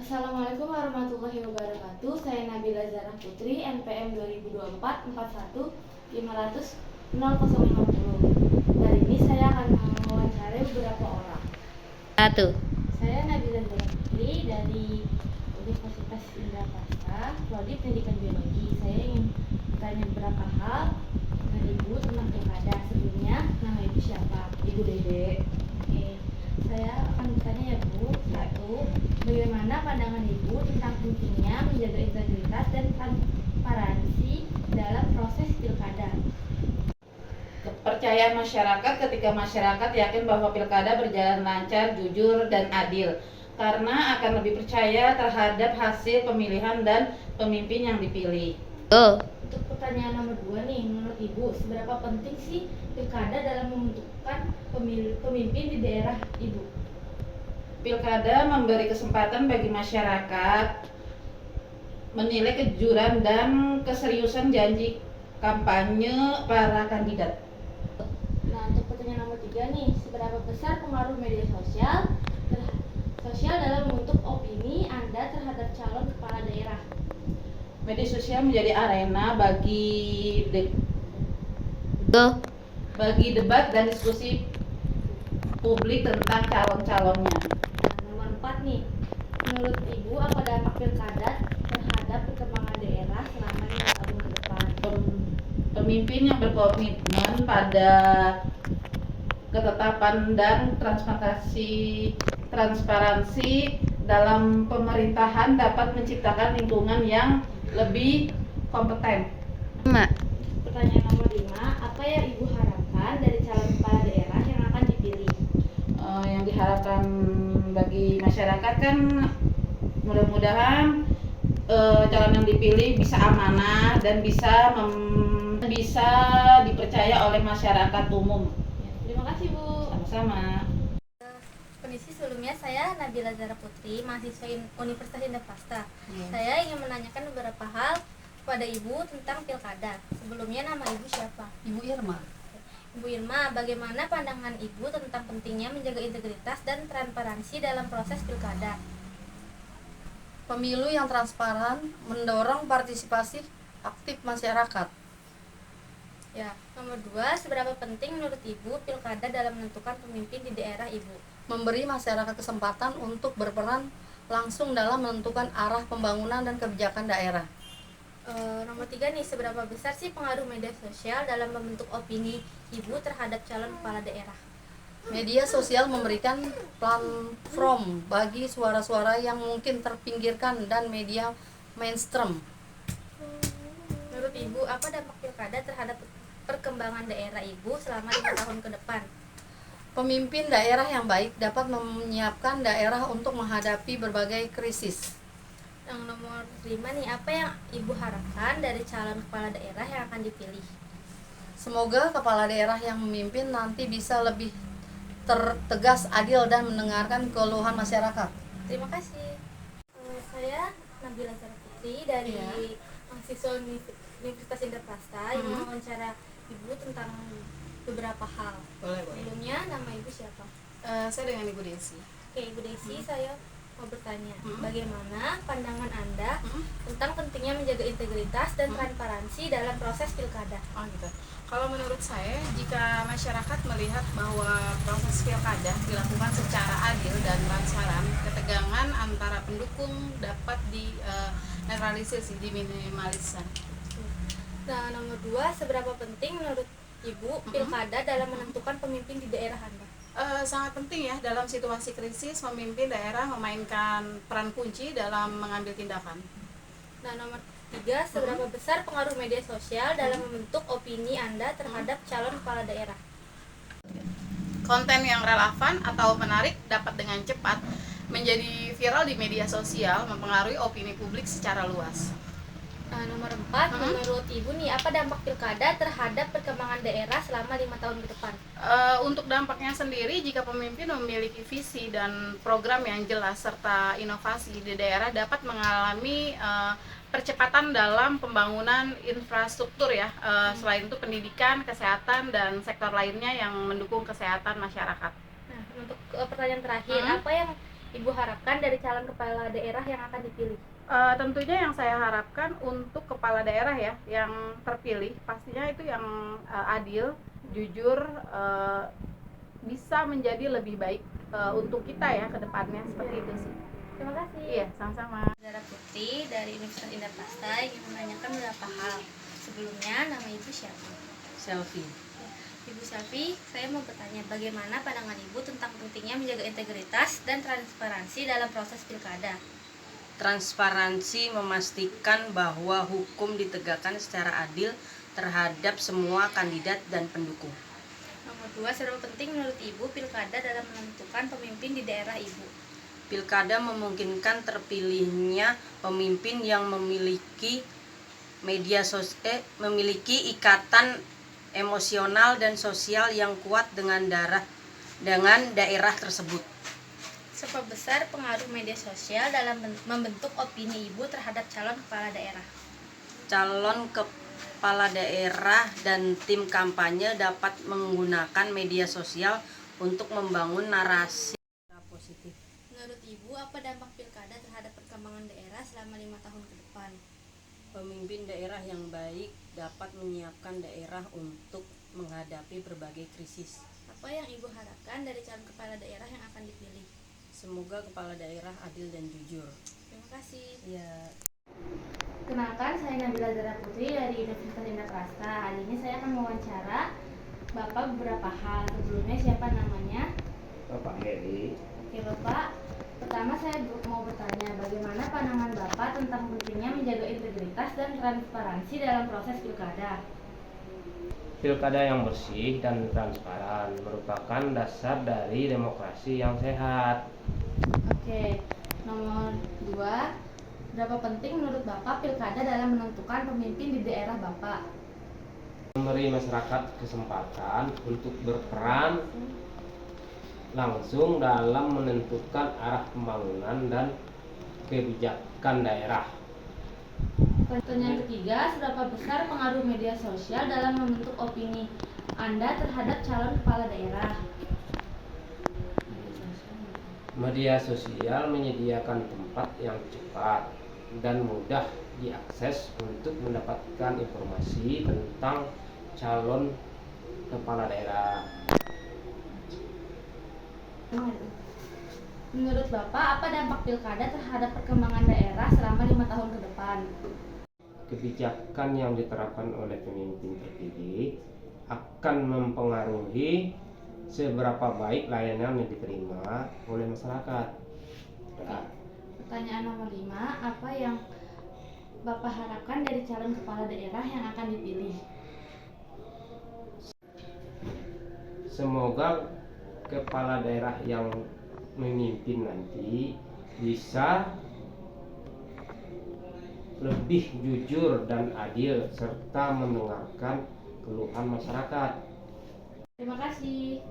Assalamualaikum warahmatullahi wabarakatuh. Saya Nabila Zarah Putri, NPM 2024 41 500 0050. Hari ini saya akan mewawancarai beberapa orang. Satu. Saya Nabila Zarah Putri dari Universitas Indraprasta, Prodi Pendidikan Biologi. Saya ingin bertanya beberapa hal dengan Ibu tentang pilkada. Sebelumnya, nama Ibu siapa? Ibu Dede. Oke, saya akan bertanya ya Bu. Satu, bagaimana pandangan Ibu tentang pentingnya menjaga integritas dan transparansi dalam proses pilkada? Kepercayaan masyarakat ketika masyarakat yakin bahwa pilkada berjalan lancar, jujur, dan adil, karena akan lebih percaya terhadap hasil pemilihan dan pemimpin yang dipilih. Untuk pertanyaan nomor 2 nih, menurut Ibu, seberapa penting sih pilkada dalam membentukkan pemimpin di daerah Ibu? Pilkada memberi kesempatan bagi masyarakat menilai kejujuran dan keseriusan janji kampanye para kandidat. Nah, untuk pertanyaan nomor 3 nih, seberapa besar pengaruh media sosial dalam membentuk opini Anda terhadap calon kepala daerah? Media sosial menjadi arena bagi debat dan diskusi publik tentang calon-calonnya. Nah, nomor 4 nih, menurut Ibu apa dampak pilkada terhadap perkembangan daerah selama 5 tahun ke depan? Pemimpin yang berkomitmen pada ketetapan dan transparansi dalam pemerintahan dapat menciptakan lingkungan yang lebih kompeten. Pertanyaan nomor 5, apa yang Ibu harapkan dari calon kepala daerah yang akan dipilih? Yang diharapkan bagi masyarakat kan mudah-mudahan calon yang dipilih bisa amanah dan bisa dipercaya oleh masyarakat umum. Ya, terima kasih Bu. Sama-sama. Kondisi sebelumnya saya Nabila Zarah Putri, mahasiswa Universitas Indraprasta. Saya ingin menanyakan beberapa hal kepada Ibu tentang pilkada. Sebelumnya nama Ibu siapa? Ibu Irma. Ibu Irma, bagaimana pandangan Ibu tentang pentingnya menjaga integritas dan transparansi dalam proses pilkada? Pemilu yang transparan mendorong partisipasi aktif masyarakat. Ya, nomor 2, seberapa penting menurut Ibu pilkada dalam menentukan pemimpin di daerah Ibu? Memberi masyarakat kesempatan untuk berperan langsung dalam menentukan arah pembangunan dan kebijakan daerah. Nomor 3 nih, seberapa besar sih pengaruh media sosial dalam membentuk opini Ibu terhadap calon kepala daerah? Media sosial memberikan platform bagi suara-suara yang mungkin terpinggirkan dan media mainstream. Menurut Ibu, apa dampak pilkada terhadap perkembangan daerah Ibu selama 5 tahun ke depan? Pemimpin daerah yang baik dapat menyiapkan daerah untuk menghadapi berbagai krisis. Yang nomor 5 nih, apa yang Ibu harapkan dari calon kepala daerah yang akan dipilih? Semoga kepala daerah yang memimpin nanti bisa lebih tegas, adil, dan mendengarkan keluhan masyarakat. Terima kasih. Saya Nabila Zarah Putri dari mahasiswa Universitas Indraprasta yang mewawancara Ibu tentang beberapa hal. Boleh. Sebelumnya nama Ibu siapa? Saya dengan Ibu Desi. Oke, Ibu Desi, saya mau bertanya, bagaimana pandangan Anda tentang pentingnya menjaga integritas dan transparansi dalam proses pilkada? Oh gitu. Kalau menurut saya, jika masyarakat melihat bahwa proses pilkada dilakukan secara adil dan transparan, ketegangan antara pendukung dapat dinetralisir, diminimalisir. Nah, nomor 2, seberapa penting menurut Ibu pilkada dalam menentukan pemimpin di daerah Anda? Sangat penting ya, dalam situasi krisis, pemimpin daerah memainkan peran kunci dalam mengambil tindakan. Nah, nomor 3, seberapa besar pengaruh media sosial dalam membentuk opini Anda terhadap calon kepala daerah? Konten yang relevan atau menarik dapat dengan cepat menjadi viral di media sosial, mempengaruhi opini publik secara luas. Nah, nomor 4, menurut Ibu nih, apa dampak pilkada terhadap perkembangan daerah selama 5 tahun ke depan? Untuk dampaknya sendiri, jika pemimpin memiliki visi dan program yang jelas serta inovasi di daerah dapat mengalami percepatan dalam pembangunan infrastruktur ya. Selain itu pendidikan, kesehatan, dan sektor lainnya yang mendukung kesehatan masyarakat. Nah, untuk pertanyaan terakhir, apa yang Ibu harapkan dari calon kepala daerah yang akan dipilih? Tentunya yang saya harapkan untuk kepala daerah ya yang terpilih pastinya itu yang adil, jujur, bisa menjadi lebih baik untuk kita ya ke depannya, seperti itu sih. Terima kasih. Iya, sama-sama. Zara Putri dari Universitas Indraprasta ingin menanyakan beberapa hal. Sebelumnya, nama Ibu siapa? Selfie. Ibu Selvi, saya mau bertanya bagaimana pandangan Ibu tentang pentingnya menjaga integritas dan transparansi dalam proses pilkada? Transparansi memastikan bahwa hukum ditegakkan secara adil terhadap semua kandidat dan pendukung. Nomor 2, seberapa penting menurut Ibu pilkada dalam menentukan pemimpin di daerah Ibu? Pilkada memungkinkan terpilihnya pemimpin yang memiliki memiliki ikatan emosional dan sosial yang kuat dengan daerah tersebut. Seberapa besar pengaruh media sosial dalam membentuk opini Ibu terhadap calon kepala daerah? Calon kepala daerah dan tim kampanye dapat menggunakan media sosial untuk membangun narasi positif. Menurut Ibu, apa dampak pilkada terhadap perkembangan daerah selama 5 tahun ke depan? Pemimpin daerah yang baik dapat menyiapkan daerah untuk menghadapi berbagai krisis. Apa yang Ibu harapkan dari calon kepala daerah yang akan dipilih? Semoga kepala daerah adil dan jujur. Terima kasih. Ya. Kenalkan, saya Nabila Zara Putri dari Universitas Indraprasta. Hari ini saya akan mewawancara Bapak beberapa hal. Sebelumnya, siapa namanya? Bapak Heri. Oke Bapak, pertama saya mau bertanya bagaimana pandangan Bapak tentang pentingnya menjaga integritas dan transparansi dalam proses pilkada? Pilkada yang bersih dan transparan merupakan dasar dari demokrasi yang sehat. Oke, nomor 2, berapa penting menurut Bapak pilkada dalam menentukan pemimpin di daerah Bapak? Memberi masyarakat kesempatan untuk berperan langsung dalam menentukan arah pembangunan dan kebijakan daerah. Pertanyaan ketiga, seberapa besar pengaruh media sosial dalam membentuk opini Anda terhadap calon kepala daerah? Media sosial menyediakan tempat yang cepat dan mudah diakses untuk mendapatkan informasi tentang calon kepala daerah. Menurut Bapak, apa dampak pilkada terhadap perkembangan daerah selama 5 tahun ke depan? Kebijakan yang diterapkan oleh pemimpin terpilih akan mempengaruhi seberapa baik layanan yang diterima oleh masyarakat. Pertanyaan nomor 5, apa yang Bapak harapkan dari calon kepala daerah yang akan dipilih? Semoga kepala daerah yang memimpin nanti bisa lebih jujur dan adil serta mendengarkan keluhan masyarakat. Terima kasih.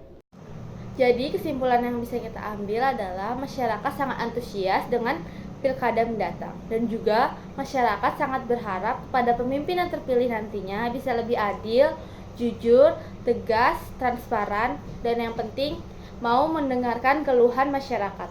Jadi kesimpulan yang bisa kita ambil adalah masyarakat sangat antusias dengan pilkada mendatang dan juga masyarakat sangat berharap pada pemimpin yang terpilih nantinya bisa lebih adil, jujur, tegas, transparan, dan yang penting mau mendengarkan keluhan masyarakat.